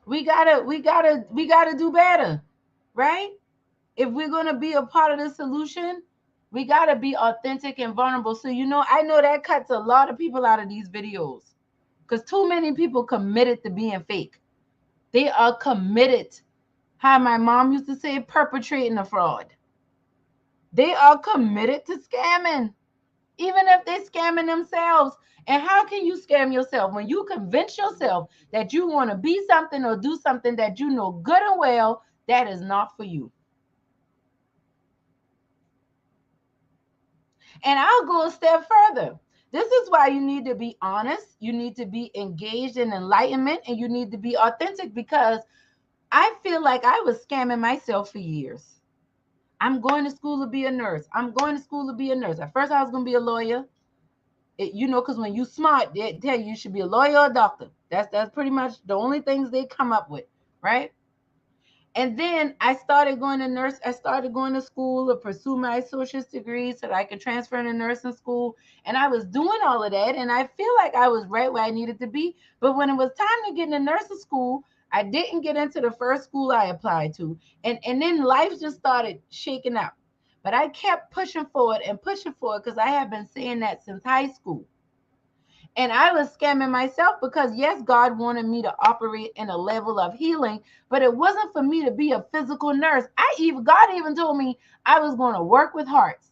We gotta do better, right? If we're going to be a part of the solution, we got to be authentic and vulnerable. So, I know that cuts a lot of people out of these videos because too many people committed to being fake. They are committed. How my mom used to say, perpetrating a fraud. They are committed to scamming, even if they're scamming themselves. And how can you scam yourself when you convince yourself that you want to be something or do something that you know good and well that is not for you? And I'll go a step further. This is why you need to be honest, you need to be engaged in enlightenment, and you need to be authentic, because I feel like I was scamming myself for years. I'm going to school to be a nurse. I'm going to school to be a nurse. At first, I was going to be a lawyer. Because when you smart, they tell you should be a lawyer or a doctor. That's pretty much the only things they come up with, right? And then I started going to nurse. I started going to school to pursue my associate's degree so that I could transfer into nursing school. And I was doing all of that, and I feel like I was right where I needed to be. But when it was time to get into nursing school, I didn't get into the first school I applied to, and then life just started shaking up. But I kept pushing forward because I have been saying that since high school. And I was scamming myself because, yes, God wanted me to operate in a level of healing, but it wasn't for me to be a physical nurse. God even told me I was going to work with hearts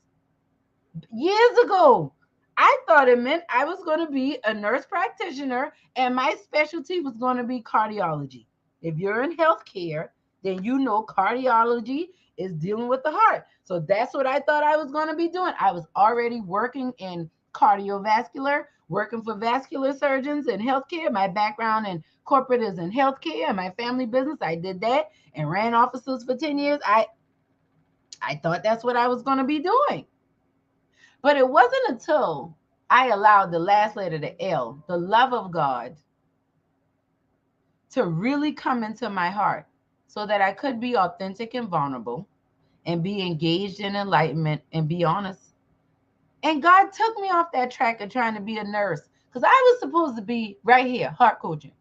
years ago. I thought it meant I was going to be a nurse practitioner and my specialty was going to be cardiology. If you're in healthcare, then you know cardiology is dealing with the heart. So that's what I thought I was going to be doing. I was already working in cardiovascular, working for vascular surgeons in healthcare. My background in corporate is in healthcare and my family business. I did that and ran offices for 10 years. I thought that's what I was going to be doing. But it wasn't until I allowed the last letter, the L, the love of God, to really come into my heart so that I could be authentic and vulnerable and be engaged in enlightenment and be honest. And God took me off that track of trying to be a nurse because I was supposed to be right here, heart coaching,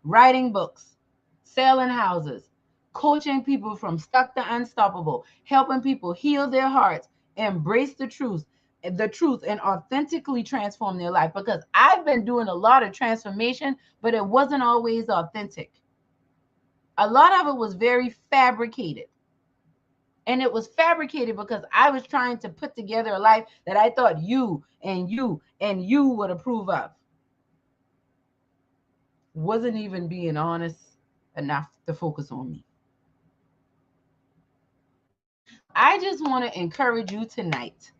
writing books, selling houses, coaching people from stuck to unstoppable, helping people heal their hearts, embrace the truth and authentically transform their life, because I've been doing a lot of transformation, but it wasn't always authentic. A lot of it was very fabricated. And it was fabricated because I was trying to put together a life that I thought you and you and you would approve of. Wasn't even being honest enough to focus on me. So I just want to encourage you tonight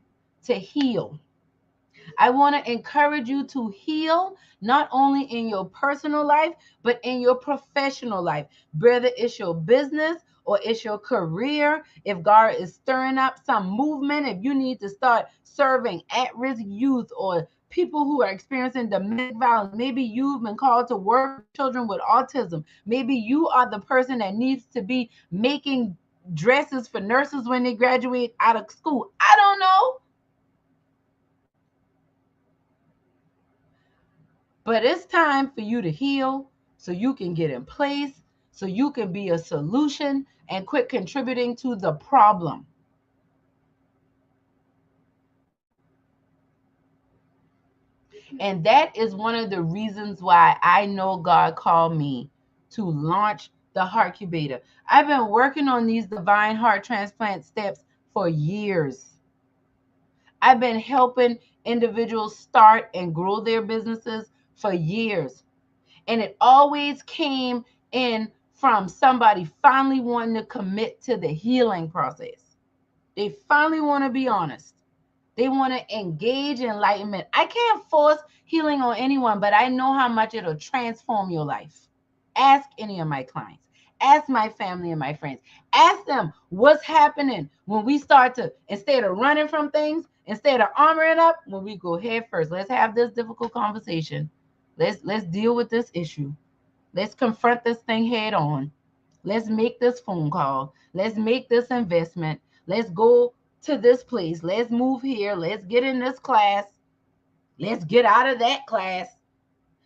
to heal. I want to encourage you to heal not only in your personal life, but in your professional life. Whether it's your business or it's your career, if God is stirring up some movement, if you need to start serving at risk youth or people who are experiencing domestic violence, maybe you've been called to work with children with autism. Maybe you are the person that needs to be making dresses for nurses when they graduate out of school. I don't know. But it's time for you to heal so you can get in place, so you can be a solution and quit contributing to the problem. And that is one of the reasons why I know God called me to launch the Heart Cubator. I've been working on these divine heart transplant steps for years. I've been helping individuals start and grow their businesses for years. And it always came in from somebody finally wanting to commit to the healing process. They finally want to be honest. They want to engage in enlightenment. I can't force healing on anyone, but I know how much it'll transform your life. Ask any of my clients. Ask my family and my friends. Ask them what's happening when we start to, instead of running from things, instead of armoring up, when we go head first. Let's have this difficult conversation. Let's deal with this issue. Let's confront this thing head on. Let's make this phone call. Let's make this investment. Let's go to this place. Let's move here. Let's get in this class. Let's get out of that class.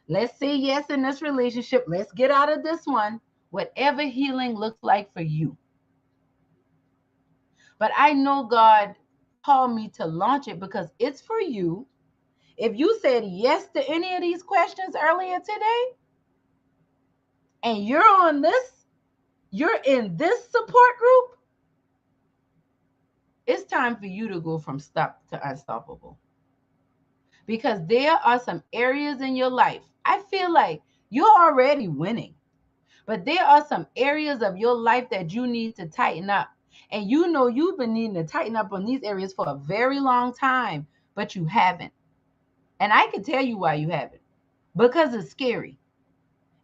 Let's say yes in this relationship. Let's get out of this one. Whatever healing looks like for you. But I know God called me to launch it because it's for you. If you said yes to any of these questions earlier today and you're in this support group, it's time for you to go from stuck to unstoppable. Because there are some areas in your life, I feel like you're already winning, but there are some areas of your life that you need to tighten up. And you know you've been needing to tighten up on these areas for a very long time, but you haven't. And I can tell you why you haven't. Because it's scary.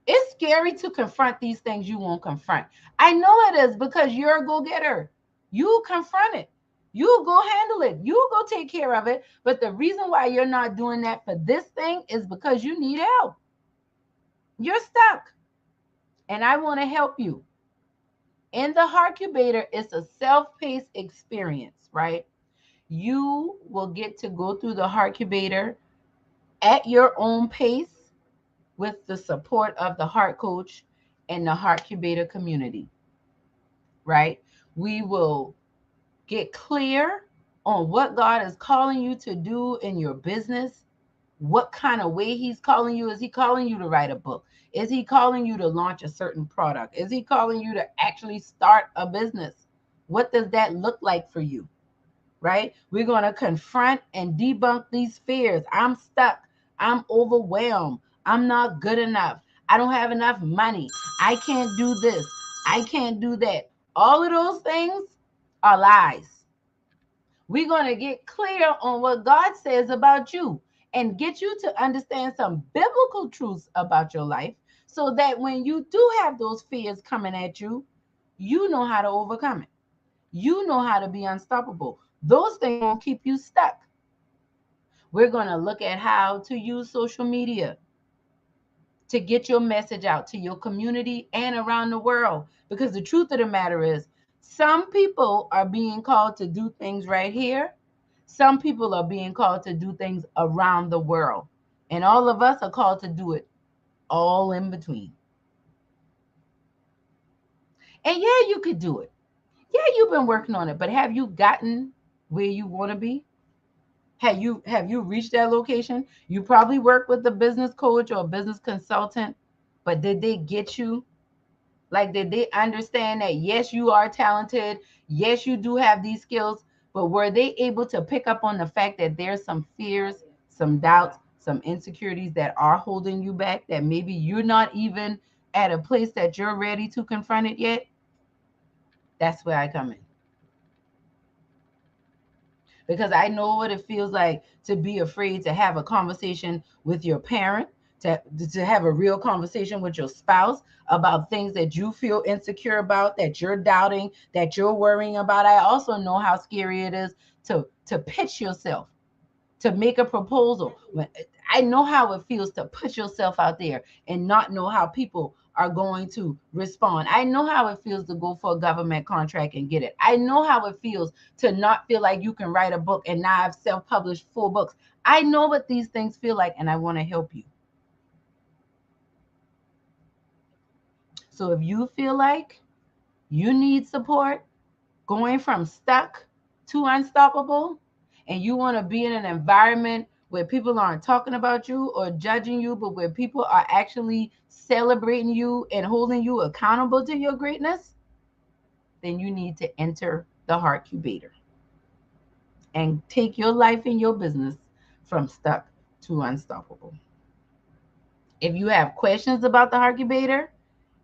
It's scary to confront these things you won't confront. I know it is because you're a go-getter. You confront it. You go handle it. You go take care of it. But the reason why you're not doing that for this thing is because you need help. You're stuck. And I want to help you. In the Heartcubator, it's a self-paced experience, right? You will get to go through the Heartcubator at your own pace with the support of the Heart Coach and the Heartcubator community, right? We will get clear on what God is calling you to do in your business, what kind of way he's calling you. Is he calling you to write a book? Is he calling you to launch a certain product? Is he calling you to actually start a business? What does that look like for you? Right? We're going to confront and debunk these fears. I'm stuck. I'm overwhelmed. I'm not good enough. I don't have enough money. I can't do this. I can't do that. All of those things are lies. We're going to get clear on what God says about you and get you to understand some biblical truths about your life so that when you do have those fears coming at you, you know how to overcome it. You know how to be unstoppable. Those things won't keep you stuck. We're going to look at how to use social media to get your message out to your community and around the world. Because the truth of the matter is, some people are being called to do things right here. Some people are being called to do things around the world. And all of us are called to do it all in between. And yeah, you could do it. Yeah, you've been working on it, but have you gotten where you want to be? Have you reached that location? You probably work with a business coach or a business consultant, but did they get you? Like, did they understand that yes, you are talented, yes, you do have these skills, but were they able to pick up on the fact that there's some fears, some doubts, some insecurities that are holding you back, that maybe you're not even at a place that you're ready to confront it yet? That's where I come in. Because I know what it feels like to be afraid to have a conversation with your parent, to have a real conversation with your spouse about things that you feel insecure about, that you're doubting, that you're worrying about. I also know how scary it is to pitch yourself, to make a proposal. I know how it feels to put yourself out there and not know how people are going to respond. I know how it feels to go for a government contract and get it. I know how it feels to not feel like you can write a book, and now I've self-published 4 books. I know what these things feel like, and I want to help you. So if you feel like you need support going from stuck to unstoppable, and you want to be in an environment where people aren't talking about you or judging you, but where people are actually celebrating you and holding you accountable to your greatness, then you need to enter the Heartcubator and take your life and your business from stuck to unstoppable. If you have questions about the Heartcubator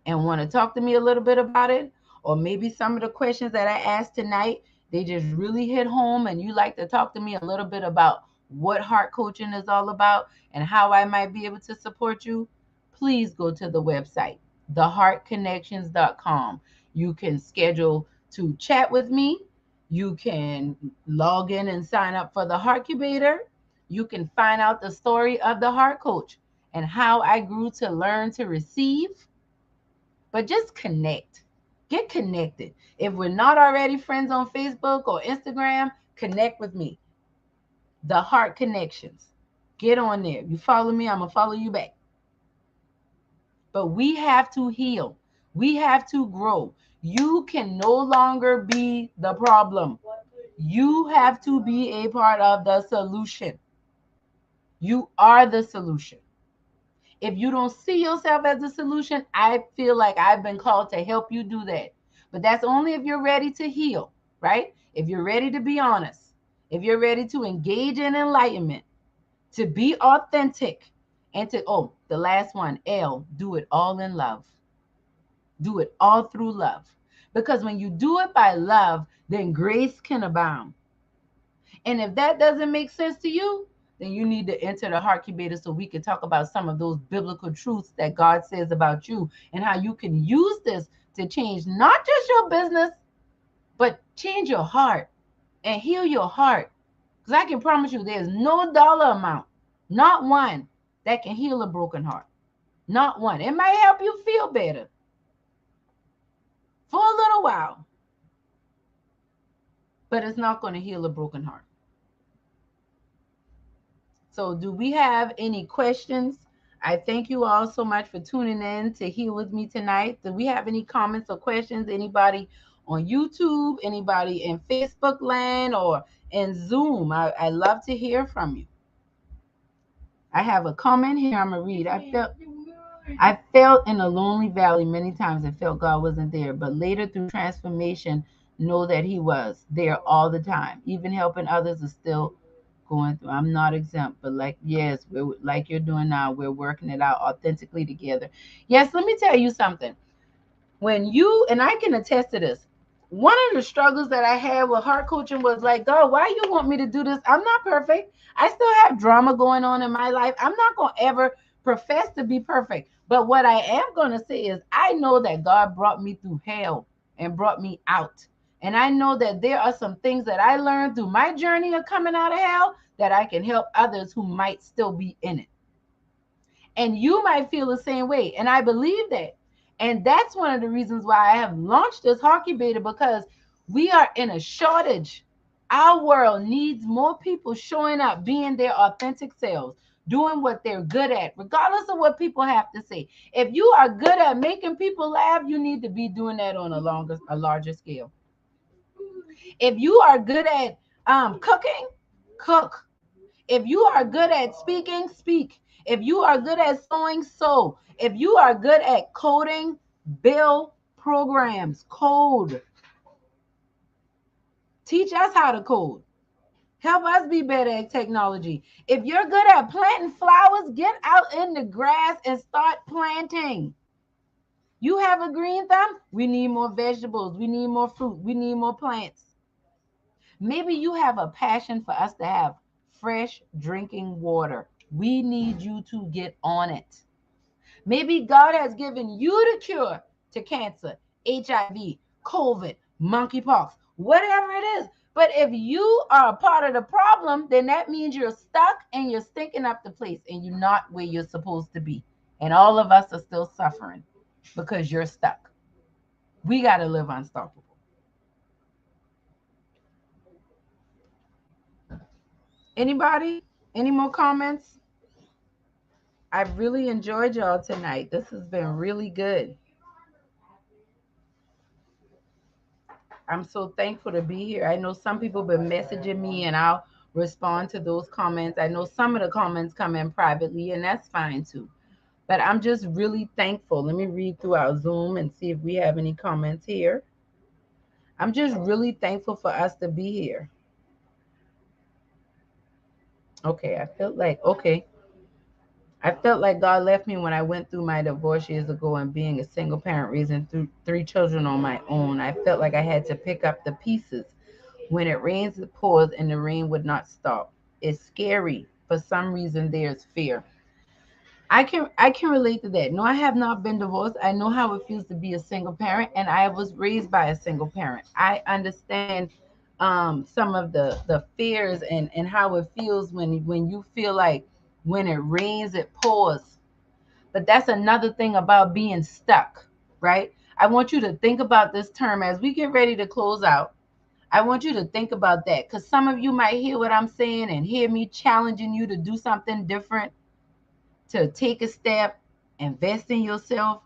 and want to talk to me a little bit about it, or maybe some of the questions that I asked tonight, they just really hit home and you like to talk to me a little bit about what heart coaching is all about and how I might be able to support you, please go to the website, theheartconnections.com. You can schedule to chat with me. You can log in and sign up for the Heartcubator. You can find out the story of the Heart Coach and how I grew to learn to receive. But just connect. Get connected. If we're not already friends on Facebook or Instagram, connect with me. The Heart Connections. Get on there. You follow me, I'm going to follow you back. But we have to heal. We have to grow. You can no longer be the problem. You have to be a part of the solution. You are the solution. If you don't see yourself as a solution, I feel like I've been called to help you do that. But that's only if you're ready to heal, right? If you're ready to be honest, if you're ready to engage in enlightenment, to be authentic, and to, oh, the last one, L, do it all in love. Do it all through love. Because when you do it by love, then grace can abound. And if that doesn't make sense to you, then you need to enter the Heart Incubator so we can talk about some of those biblical truths that God says about you and how you can use this to change not just your business, but change your heart and heal your heart. Because I can promise you, there's no dollar amount, not one, that can heal a broken heart. Not one. It might help you feel better for a little while, but it's not going to heal a broken heart. So, do we have any questions? I thank you all so much for tuning in to Heal with me tonight. Do we have any comments or questions? Anybody on YouTube, anybody in Facebook land or in Zoom? I love to hear from you. I have a comment here I'm going to read. I felt in a lonely valley many times and felt God wasn't there, but later through transformation, know that He was there all the time. Even helping others is still going through. I'm not exempt, but yes, we're like you're doing now. We're working it out authentically together. Yes, let me tell you something. When you and I can attest to this. One of the struggles that I had with heart coaching was like, God, why you want me to do this? I'm not perfect. I still have drama going on in my life. I'm not going to ever profess to be perfect. But what I am going to say is I know that God brought me through hell and brought me out. And I know that there are some things that I learned through my journey of coming out of hell that I can help others who might still be in it. And you might feel the same way. And I believe that. And that's one of the reasons why I have launched this Heart Incubator, because we are in a shortage. Our world needs more people showing up, being their authentic selves, doing what they're good at, regardless of what people have to say. If you are good at making people laugh, you need to be doing that on a larger scale. If you are good at cooking, cook. If you are good at speaking, speak. If you are good at sewing, sew. If you are good at coding, build programs, code. Teach us how to code. Help us be better at technology. If you're good at planting flowers, get out in the grass and start planting. You have a green thumb? We need more vegetables. We need more fruit. We need more plants. Maybe you have a passion for us to have fresh drinking water. We need you to get on it. Maybe God has given you the cure to cancer, HIV, COVID, monkeypox, whatever it is. But if you are a part of the problem, then that means you're stuck and you're stinking up the place and you're not where you're supposed to be. And all of us are still suffering because you're stuck. We got to live unstoppable. Anybody? Any more comments? I've really enjoyed y'all tonight. This has been really good. I'm so thankful to be here. I know some people have been messaging me and I'll respond to those comments. I know some of the comments come in privately and that's fine too. But I'm just really thankful. Let me read through our Zoom and see if we have any comments here. I'm just really thankful for us to be here. Okay, I felt like God left me when I went through my divorce years ago and being a single parent raising three children on my own. I felt like I had to pick up the pieces. When it rains, it pours, and the rain would not stop. It's scary. For some reason, there's fear. I can relate to that. No, I have not been divorced. I know how it feels to be a single parent, and I was raised by a single parent. I understand some of the fears and how it feels when you feel like when it rains, it pours. But that's another thing about being stuck, right? I want you to think about this term as we get ready to close out. I want you to think about that because some of you might hear what I'm saying and hear me challenging you to do something different, to take a step, invest in yourself.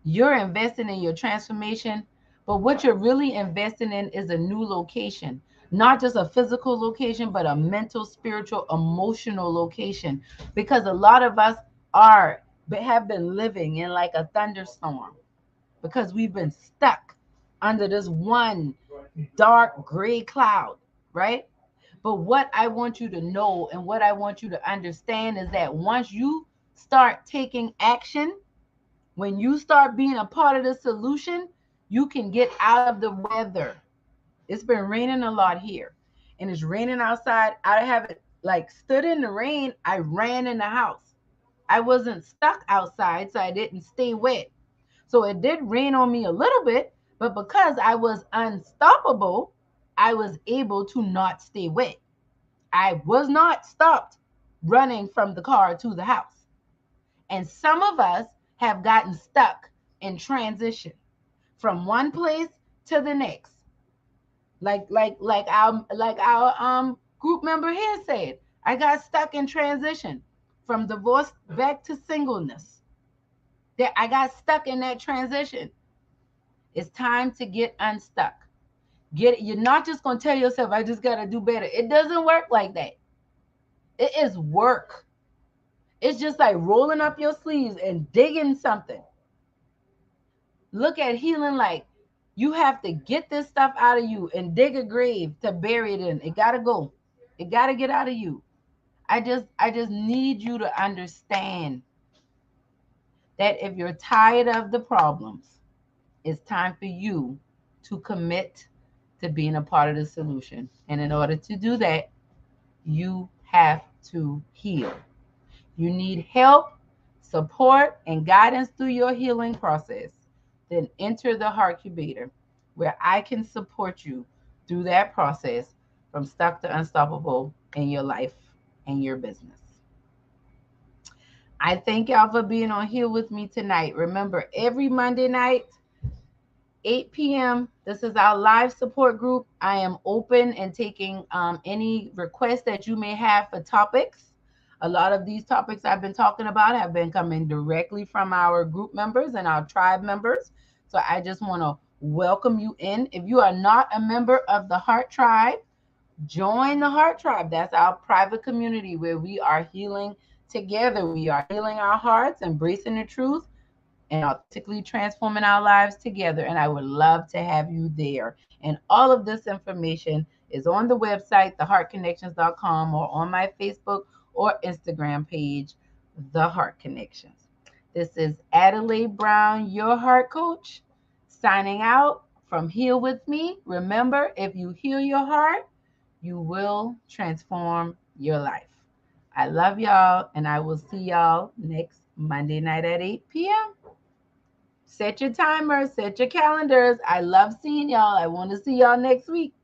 You're investing in your transformation, but what you're really investing in is a new location, not just a physical location, but a mental, spiritual, emotional location. Because a lot of us have been living in like a thunderstorm because we've been stuck under this one dark gray cloud, right? But what I want you to know and what I want you to understand is that once you start taking action, when you start being a part of the solution, you can get out of the weather. It's been raining a lot here and it's raining outside. I like stood in the rain, I ran in the house. I wasn't stuck outside, so I didn't stay wet. So it did rain on me a little bit, but because I was unstoppable, I was able to not stay wet. I was not stopped running from the car to the house. And some of us have gotten stuck in transition from one place to the next. Like our group member here said, I got stuck in transition from divorce back to singleness. That I got stuck in that transition. It's time to get unstuck. Get it. You're not just gonna tell yourself, I just gotta do better. It doesn't work like that. It is work. It's just like rolling up your sleeves and digging something. Look at healing like you have to get this stuff out of you and dig a grave to bury it in. It gotta go. It gotta get out of you. I just need you to understand that if you're tired of the problems, it's time for you to commit to being a part of the solution. And in order to do that, you have to heal. You need help, support, and guidance through your healing process. Then enter the Heart Cubator, where I can support you through that process from stuck to unstoppable in your life and your business. I thank y'all for being on here with me tonight. Remember, every Monday night, 8 p.m. This is our live support group. I am open and taking any requests that you may have for topics. A lot of these topics I've been talking about have been coming directly from our group members and our tribe members. So I just want to welcome you in. If you are not a member of the Heart Tribe, join the Heart Tribe. That's our private community where we are healing together. We are healing our hearts, embracing the truth, and authentically transforming our lives together. And I would love to have you there. And all of this information is on the website, theheartconnections.com, or on my Facebook or Instagram page, The Heart Connections. This is Adelai Brown, your heart coach, signing out from Heal With Me. Remember, if you heal your heart, you will transform your life. I love y'all, and I will see y'all next Monday night at 8 p.m. Set your timers, set your calendars. I love seeing y'all. I want to see y'all next week.